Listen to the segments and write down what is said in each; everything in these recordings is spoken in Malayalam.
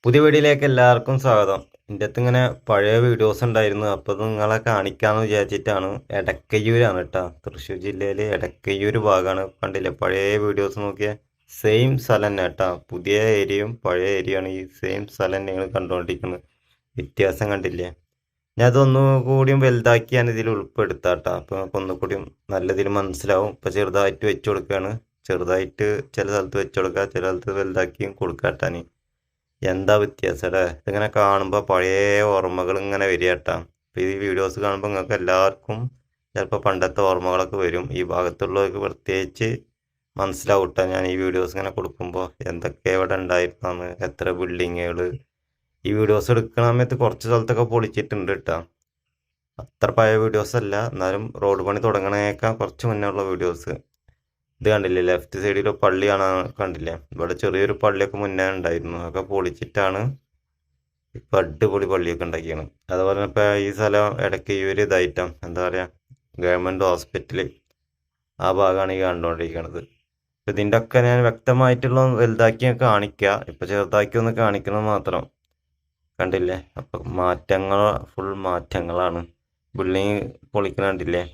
പുതിയ വീഡിയോയിലേക്ക് എല്ലാവർക്കും സ്വാഗതം. എൻ്റെ അടുത്ത് ഇങ്ങനെ പഴയ വീഡിയോസ് ഉണ്ടായിരുന്നു. അപ്പോൾ അത് നിങ്ങളെ കാണിക്കാമെന്ന് വിചാരിച്ചിട്ടാണ്. എടക്കയ്യൂരാണ് കേട്ടോ, തൃശ്ശൂർ ജില്ലയിൽ എടക്കയ്യൂർ ഭാഗമാണ്. കണ്ടില്ലേ പഴയ വീഡിയോസ് നോക്കിയാൽ സെയിം സ്ഥലം തന്നെ കേട്ടോ. പുതിയ ഏരിയയും പഴയ ഏരിയയാണ് ഈ സെയിം സ്ഥലം തന്നെയാണ് കണ്ടുകൊണ്ടിരിക്കുന്നത്. വ്യത്യാസം കണ്ടില്ലേ? ഞാൻ അതൊന്നു കൂടിയും വലുതാക്കിയാണ് ഇതിൽ ഉൾപ്പെടുത്താട്ടോ. അപ്പോൾ നമുക്ക് ഒന്നുകൂടിയും നല്ലതിൽ മനസ്സിലാവും. ഇപ്പോൾ ചെറുതായിട്ട് വെച്ച് കൊടുക്കുകയാണ്. ചെറുതായിട്ട് ചില സ്ഥലത്ത് വെച്ച് കൊടുക്കുക, ചില സ്ഥലത്ത് വലുതാക്കിയും കൊടുക്കാട്ടാൻ. എന്താ വ്യത്യാസം അല്ലേ? ഇതിങ്ങനെ കാണുമ്പോൾ പഴയ ഓർമ്മകൾ ഇങ്ങനെ വരിക കേട്ടാ. അപ്പോൾ ഈ വീഡിയോസ് കാണുമ്പോൾ നിങ്ങൾക്ക് എല്ലാവർക്കും ചിലപ്പോൾ പണ്ടത്തെ ഓർമ്മകളൊക്കെ വരും. ഈ ഭാഗത്തുള്ളവർക്ക് പ്രത്യേകിച്ച് മനസ്സിലാവും കേട്ടോ. ഞാൻ ഈ വീഡിയോസ് ഇങ്ങനെ കൊടുക്കുമ്പോൾ എന്തൊക്കെ ഇവിടെ ഉണ്ടായിരുന്നെന്ന്, എത്ര ബിൽഡിങ്ങുകൾ. ഈ വീഡിയോസ് എടുക്കുന്ന സമയത്ത് കുറച്ച് സ്ഥലത്തൊക്കെ പൊളിച്ചിട്ടുണ്ട് കേട്ടോ. അത്ര പഴയ വീഡിയോസ് അല്ല, എന്നാലും റോഡ് പണി തുടങ്ങണേക്കാൾ കുറച്ച് മുന്നേ ഉള്ള വീഡിയോസ്. ഇത് കണ്ടില്ലേ, ലെഫ്റ്റ് സൈഡിൽ പള്ളിയാണ്, കണ്ടില്ലേ? ഇവിടെ ചെറിയൊരു പള്ളിയൊക്കെ മുന്നേ ഉണ്ടായിരുന്നു, അതൊക്കെ പൊളിച്ചിട്ടാണ് ഇപ്പം അടിപൊളി പള്ളിയൊക്കെ ഉണ്ടാക്കിയാണ്. അതുപോലെ ഇപ്പം ഈ സ്ഥലം ഇടയ്ക്ക് ഈ ഒരു ഇതായിട്ടാണ്, എന്താ പറയുക, ഗവൺമെൻറ് ഹോസ്പിറ്റൽ ആ ഭാഗമാണ് ഈ കണ്ടുകൊണ്ടിരിക്കുന്നത്. ഇപ്പം ഇതിൻ്റെ ഒക്കെ ഞാൻ വ്യക്തമായിട്ടുള്ള വലുതാക്കി കാണിക്കുക, ഇപ്പം ചെറുതാക്കി ഒന്ന് കാണിക്കുന്നത് മാത്രം. കണ്ടില്ലേ? അപ്പം മാറ്റങ്ങൾ, ഫുൾ മാറ്റങ്ങളാണ്. ബിൽഡിങ് പൊളിക്കുന്ന കണ്ടില്ലേ?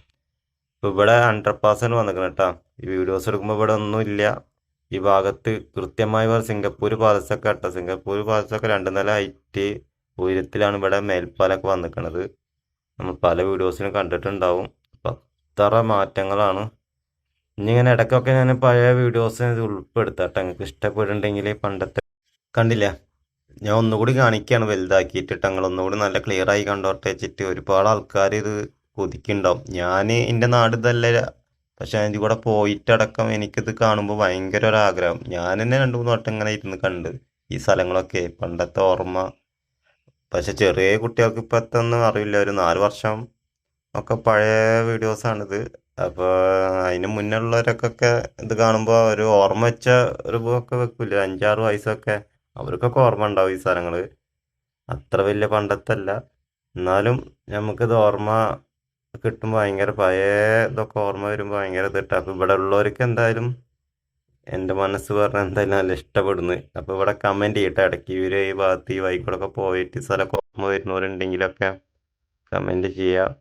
ഇപ്പോൾ ഇവിടെ 100% വന്നിക്കണം കേട്ടോ. ഈ വീഡിയോസ് എടുക്കുമ്പോൾ ഇവിടെ ഒന്നുമില്ല. ഈ ഭാഗത്ത് കൃത്യമായി സിംഗപ്പൂർ പാലസൊക്കെ കേട്ടോ. സിംഗപ്പൂർ പാലസൊക്കെ 2 നില ഹൈറ്റ് ഉയരത്തിലാണ് ഇവിടെ മേൽപ്പാലൊക്കെ വന്നിക്കണത്. നമ്മൾ പല വീഡിയോസിലും കണ്ടിട്ടുണ്ടാവും. അപ്പം അത്ര മാറ്റങ്ങളാണ്. ഇനി ഇങ്ങനെ ഇടയ്ക്കൊക്കെ ഞാൻ പഴയ വീഡിയോസ് ഉൾപ്പെടുത്താം. നിങ്ങൾക്ക് ഇഷ്ടപ്പെടുന്നുണ്ടെങ്കിൽ പണ്ടത്തെ കണ്ടില്ല, ഞാൻ ഒന്നുകൂടി കാണിക്കുകയാണ് വലുതാക്കിയിട്ട്. ഞങ്ങൾ ഒന്നുകൂടി നല്ല ക്ലിയർ ആയി കണ്ടോട്ടെ വെച്ചിട്ട്. ഒരുപാട് ആൾക്കാർ ഇത് കൊതിക്കുന്നുണ്ടാവും. ഞാൻ എൻ്റെ നാട് ഇതല്ല, പക്ഷെ അതിൻ്റെ കൂടെ പോയിട്ടടക്കം എനിക്കിത് കാണുമ്പോൾ ഭയങ്കര ഒരാഗ്രഹം. ഞാൻ തന്നെ 2-3 വട്ടം ഇങ്ങനെ ഇരുന്ന് കണ്ട് ഈ സ്ഥലങ്ങളൊക്കെ, പണ്ടത്തെ ഓർമ്മ. പക്ഷെ ചെറിയ കുട്ടികൾക്ക് ഇപ്പോഴത്തെ ഒന്നും അറിയില്ല. ഒരു 4 വർഷം ഒക്കെ പഴയ വീഡിയോസാണിത്. അപ്പോൾ അതിന് മുന്നേ ഉള്ളവരൊക്കെ ഇത് കാണുമ്പോൾ ഒരു ഓർമ്മ വെച്ച ഒരു ഒക്കെ വെക്കില്ല, 5-6 വയസ്സൊക്കെ, അവർക്കൊക്കെ ഓർമ്മ ഉണ്ടാവും ഈ സ്ഥലങ്ങൾ. അത്ര വലിയ പണ്ടത്തല്ല, എന്നാലും നമുക്കിത് ഓർമ്മ കിട്ടുമ്പോൾ ഭയങ്കര പഴയ ഇതൊക്കെ ഓർമ്മ വരുമ്പോൾ ഭയങ്കര ഇതിട്ട്. അപ്പോൾ ഇവിടെ ഉള്ളവർക്ക് എന്തായാലും എൻ്റെ മനസ്സ് പറഞ്ഞാൽ എന്തായാലും നല്ല ഇഷ്ടപ്പെടുന്നു. അപ്പോൾ ഇവിടെ കമൻറ്റ് ചെയ്യട്ടെ, ഇടയ്ക്ക് ഇവർ ഈ ഭാഗത്ത് ഈ വൈക്കൂടൊക്കെ പോയിട്ട് സ്ഥലമൊക്കെ ഓർമ്മ വരുന്നവരുണ്ടെങ്കിലൊക്കെ കമൻറ്റ് ചെയ്യുക.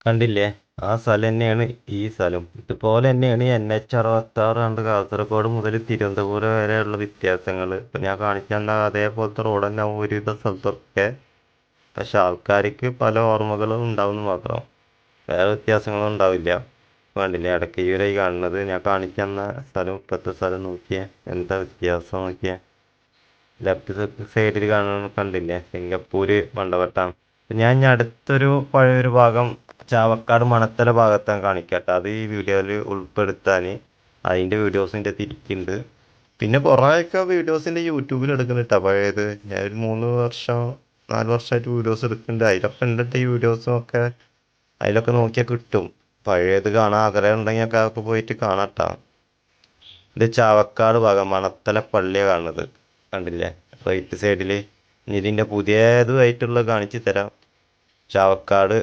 കണ്ടില്ലേ? ആ സ്ഥലം തന്നെയാണ് ഈ സ്ഥലം. ഇതുപോലെ തന്നെയാണ് NH66 കണ്ട് കാസർഗോഡ് മുതൽ തിരുവനന്തപുരം വരെയുള്ള വ്യത്യാസങ്ങൾ. ഇപ്പം ഞാൻ കാണിച്ചു തന്ന അതേപോലത്തെ റോഡ് തന്നെ ഒരുവിധ സ്ഥലത്തൊക്കെ. പക്ഷെ ആൾക്കാർക്ക് പല ഓർമ്മകളും ഉണ്ടാവുമെന്ന് മാത്രം, വേറെ വ്യത്യാസങ്ങളും ഉണ്ടാവില്ല. കണ്ടില്ലേ, ഇടയ്ക്കയൂരായി കാണുന്നത്. ഞാൻ കാണിച്ചു തന്ന സ്ഥലം ഇപ്പോഴത്തെ സ്ഥലം നോക്കിയേ, എന്താ വ്യത്യാസം നോക്കിയേ. ലെഫ്റ്റ് സൈഡിൽ കാണുന്നത് കണ്ടില്ലേ, സിംഗപ്പൂർ മണ്ടവട്ടം. ഞാൻ ഇനി അടുത്തൊരു പഴയൊരു ഭാഗം ചാവക്കാട് മണത്തല ഭാഗത്താണ് കാണിക്കട്ടെ. അത് ഈ വീഡിയോയിൽ ഉൾപ്പെടുത്താൻ അതിൻ്റെ വീഡിയോസിൻ്റെ തിരിക്കുന്നുണ്ട്. പിന്നെ കുറേയൊക്കെ വീഡിയോസിൻ്റെ യൂട്യൂബിൽ എടുക്കുന്നുണ്ട് പഴയത്. ഞാൻ ഒരു 3 വർഷം 4 വർഷമായിട്ട് വീഡിയോസ് എടുക്കുന്നുണ്ട്. അതിലൊക്കെ ഉണ്ടിട്ട് ഈ വീഡിയോസും ഒക്കെ അതിലൊക്കെ നോക്കിയാൽ കിട്ടും. പഴയത് കാണാൻ ആഗ്രഹം ഉണ്ടെങ്കിൽ ഒക്കെ അതൊക്കെ പോയിട്ട് കാണാട്ടോ. ഇത് ചാവക്കാട് ഭാഗം മണത്തല പള്ളിയാണ് കാണുന്നത്, കണ്ടില്ലേ റൈറ്റ് സൈഡിൽ. ഇനി ഇതിൻ്റെ പുതിയതുമായിട്ടുള്ള കാണിച്ചു തരാം. ചാവക്കാട്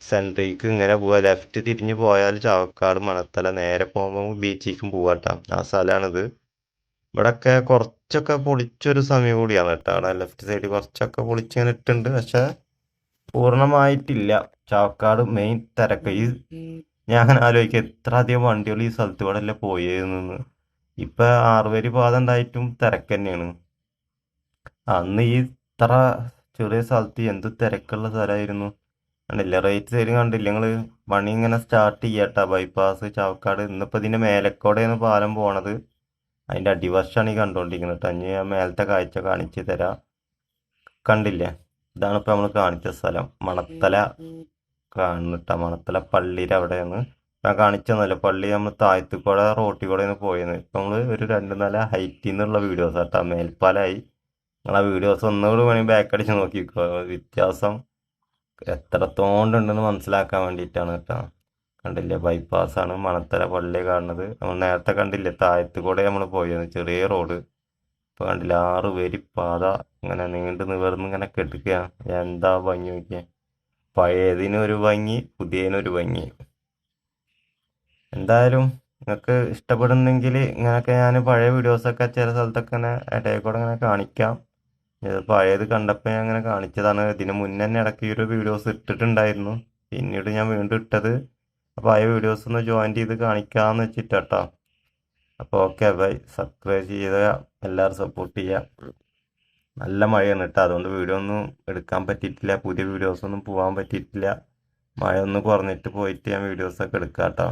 സെൻട്രിക്ക് ഇങ്ങനെ പോവാ, ലെഫ്റ്റ് തിരിഞ്ഞ് പോയാൽ ചാവക്കാട് മണത്തല, നേരെ പോകുമ്പോൾ ബീച്ചിലേക്കും പോവാട്ടോ. ആ സ്ഥലമാണിത്. ഇവിടൊക്കെ കുറച്ചൊക്കെ പൊളിച്ചൊരു സമയം കൂടിയാണ് കേട്ടോ. അവിടെ ലെഫ്റ്റ് സൈഡ് കുറച്ചൊക്കെ പൊളിച്ചിങ്ങനെ ഇട്ടുണ്ട്. പക്ഷെ പൂർണ്ണമായിട്ടില്ല. ചാവക്കാട് മെയിൻ തിരക്ക്. ഞാൻ അങ്ങനെ ആലോചിക്കുക എത്ര അധികം വണ്ടികൾ ഈ സ്ഥലത്ത് കൂടെ അല്ലേ പോയെന്ന്. ഇപ്പൊ ആറുവരി പാത ഉണ്ടായിട്ടും തിരക്ക് തന്നെയാണ്. അന്ന് ഈ ഇത്ര ചെറിയ സ്ഥലത്ത് എന്ത് തിരക്കുള്ള സ്ഥലമായിരുന്നു. കണ്ടില്ല റൈറ്റ് സൈഡ് കണ്ടില്ല നിങ്ങള്. പണി ഇങ്ങനെ സ്റ്റാർട്ട് ചെയ്യട്ടാ ബൈപ്പാസ് ചാവക്കാട്. ഇന്നിപ്പോ ഇതിന്റെ മേലക്കോടെയാണ് പാലം പോണത്. അതിന്റെ അടിവശമാണ് ഈ കണ്ടുകൊണ്ടിരിക്കുന്നത് കേട്ടോ. ഇനി ഞാൻ മേലത്തെ കാഴ്ച കാണിച്ചു തരാം. കണ്ടില്ലേ, ഇതാണ് ഇപ്പൊ നമ്മൾ കാണിച്ച സ്ഥലം. മണത്തല കാണുന്നിട്ട മണത്തല പള്ളിയുടെ അവിടെയാണ് ഞാൻ കാണിച്ചെന്നല്ല. പള്ളി നമ്മൾ താഴത്തുകൂടെ റോട്ടിൽ കൂടെയാണ് പോയത്. ഇപ്പൊ നമ്മള് ഒരു 2 നില ഹൈറ്റിൽ നിന്നുള്ള വീഡിയോസ് ആട്ടാ. മേൽപ്പാലായി. നിങ്ങൾ ആ വീഡിയോസ് ഒന്നുകൂടി വേണമെങ്കിൽ ബാക്ക് അടിച്ച് നോക്കിക്കോ. വ്യത്യാസം എത്രത്തോണ്ടുണ്ടെന്ന് മനസ്സിലാക്കാൻ വേണ്ടിയിട്ടാണ് കേട്ടോ. കണ്ടില്ലേ, ബൈപ്പാസാണ് മണത്തല പള്ളി കാണുന്നത്. നമ്മൾ നേരത്തെ കണ്ടില്ലേ താഴത്ത് കൂടെ നമ്മൾ പോയത് ചെറിയ റോഡ്. ഇപ്പൊ കണ്ടില്ല 6 വരി പാത ഇങ്ങനെ നീണ്ടു നിവർന്ന് ഇങ്ങനെ കെടുക്കുക. എന്താ ഭംഗി നോക്കിയേ. പഴയതിനൊരു ഭംഗി, പുതിയതിനൊരു ഭംഗി. എന്തായാലും നിങ്ങൾക്ക് ഇഷ്ടപ്പെടുന്നെങ്കിൽ ഇങ്ങനെയൊക്കെ ഞാൻ പഴയ വീഡിയോസൊക്കെ ചില സ്ഥലത്തൊക്കെ ഇങ്ങനെ ഇടയിൽ കൂടെ ഇങ്ങനെ കാണിക്കാം. ഇത് പഴയത് കണ്ടപ്പോൾ ഞാൻ അങ്ങനെ കാണിച്ചതാണ്. ഇതിന് മുന്നേ തന്നെ ഇടയ്ക്ക് ഈ ഒരു വീഡിയോസ് ഇട്ടിട്ടുണ്ടായിരുന്നു. പിന്നീട് ഞാൻ വീണ്ടും ഇട്ടത് പഴയ വീഡിയോസ് ഒന്ന് ജോയിൻ ചെയ്ത് കാണിക്കാമെന്ന് വെച്ചിട്ടാട്ടോ. അപ്പോൾ ഓക്കെ ബൈ. സബ്സ്ക്രൈബ് ചെയ്ത് എല്ലാവരും സപ്പോർട്ട് ചെയ്യുക. നല്ല മഴയാണ് കേട്ടോ. അതുകൊണ്ട് വീഡിയോ ഒന്നും എടുക്കാൻ പറ്റിയിട്ടില്ല. പുതിയ വീഡിയോസൊന്നും പോകാൻ പറ്റിയിട്ടില്ല. മഴ ഒന്ന് കുറഞ്ഞിട്ട് പോയിട്ട് ഞാൻ വീഡിയോസൊക്കെ എടുക്കാം കേട്ടോ.